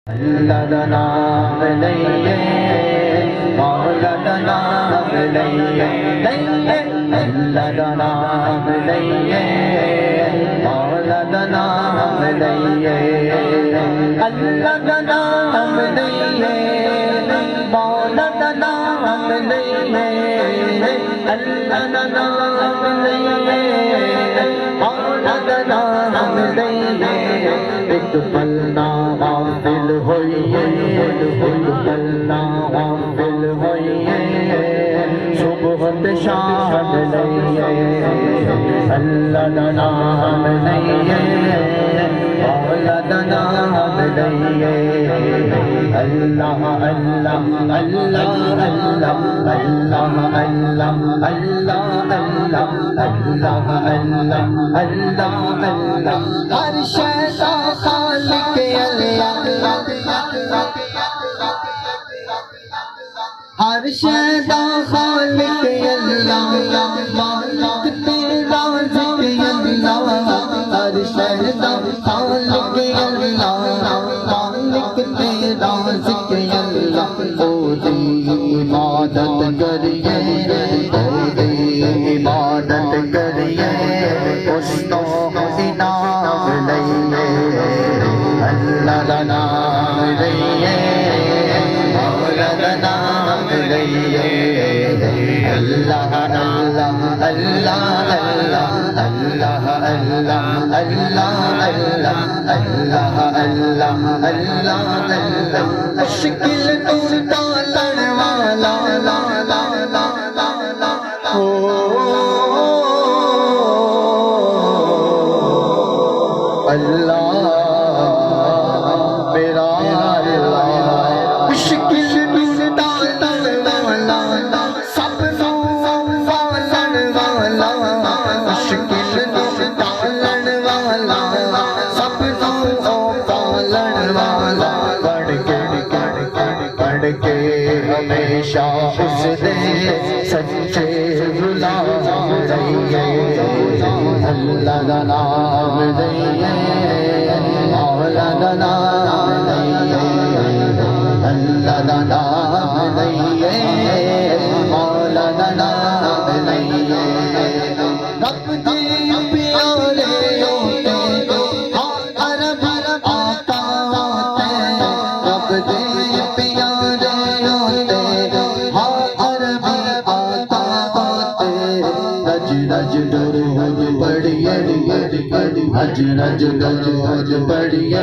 اللہ دا نام لئیے مولا دا نام لئیے اللہ دا نام لئیے مولا دا نام لئیے اللہ دا نام لئیے مولا دا نام لئیے اللہ دا نام لئیے مولا دا نام لئیے ایک پلنا غافل ہوئیے ایک پلنا غافل ہوئیے صبح شام لئیے اللہ دا نام لئیے مولا دا نام لئیے اللہ اللہ اللہ اللہ اللہ اللہ اللہ اللہ اللہ اللہ اللہ ہر شے خالق اللہ ہر شے دا خالق اللہ مالک تیرا ذکر اللہ ہر شے دا خالق اللہ مالک تیرا ذکر اللہ او دی عبادت کریے او دی عبادت کریے اس تو انعام لئیے اللہ دا نام لئیے مولا دا نام لئیے اللہ اللہ اللہ اللہ اللہ اللہ اللہ اللہ اللہ اللہ اللہ اللہ مشکل ٹوٹا لڑ والا لا لا لا لا لا اللہ میرا اللہ مشکل ٹوٹا لڑ والا سب نو والن والا مشکل ٹوٹا لڑ والا سب نو والن والا پڑھ کے ہمیشہ اس دے سچے غلام رہیے اللہ دا نام لئیے مولا دا نام لئیے اللہ دا نام لئیے مولا دا نام لئیے رب دے پیارے ہوتے عرب آقا ہوتے رب دے پیارے ہوتے عرب آقا ہوتے رج رج درود پڑھیے رج رج درود پڑھیے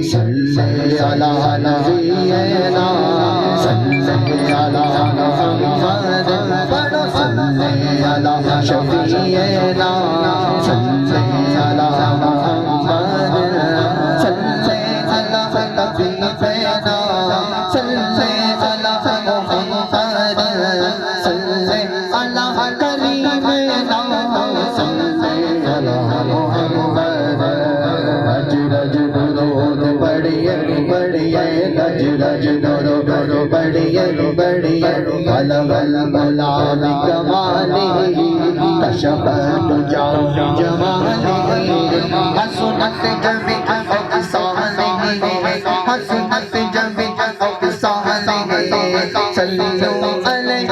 صلی علی نبینا صلی علی محمد پڑھو صلی علی شفیعنا صلی علی محمد صلی علی حبیبنا صلی علی محمد صلی علی کریمنا صلی علی محمد رج رج درود پڑھیے رج رج درود پڑھیے بلغ الغلام کمالی کشف الدجا جمالی حسنت جمیع اغصانہ حسنت جمیع اغصانہ صلوا علیہ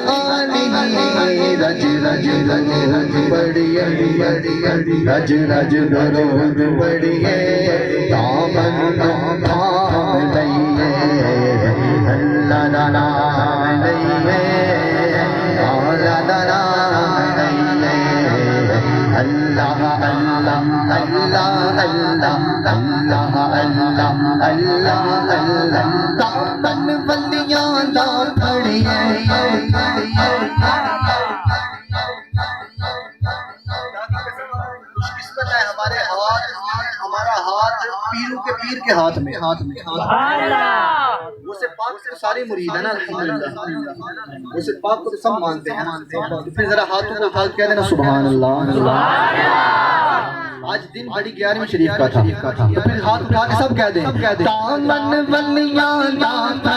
وآلہ رج رج درود پڑھیے رج رج درود پڑھیے دامن تھام لئیے اللہ دا نام لئیے مولا دا نام لئیے اللہ اللہ اللہ اللہ اللہ اللہ اللہ اللہ دامن ولیاں دا پڑھیے ہمارا ہاتھ پیروں کے پیر کے ہاتھ میں وہ سے پاک سے سارے مرید ہیں نا الحمدللہ وہ سے پاک کو سب مانتے ہیں پھر ذرا ہاتھوں کو اٹھا کے کہہ دینا سبحان اللہ آج دن بڑی 11ویں شریف کا تھا تو پھر ہاتھ اٹھا کے سب کہہ دیں دامن ولیاں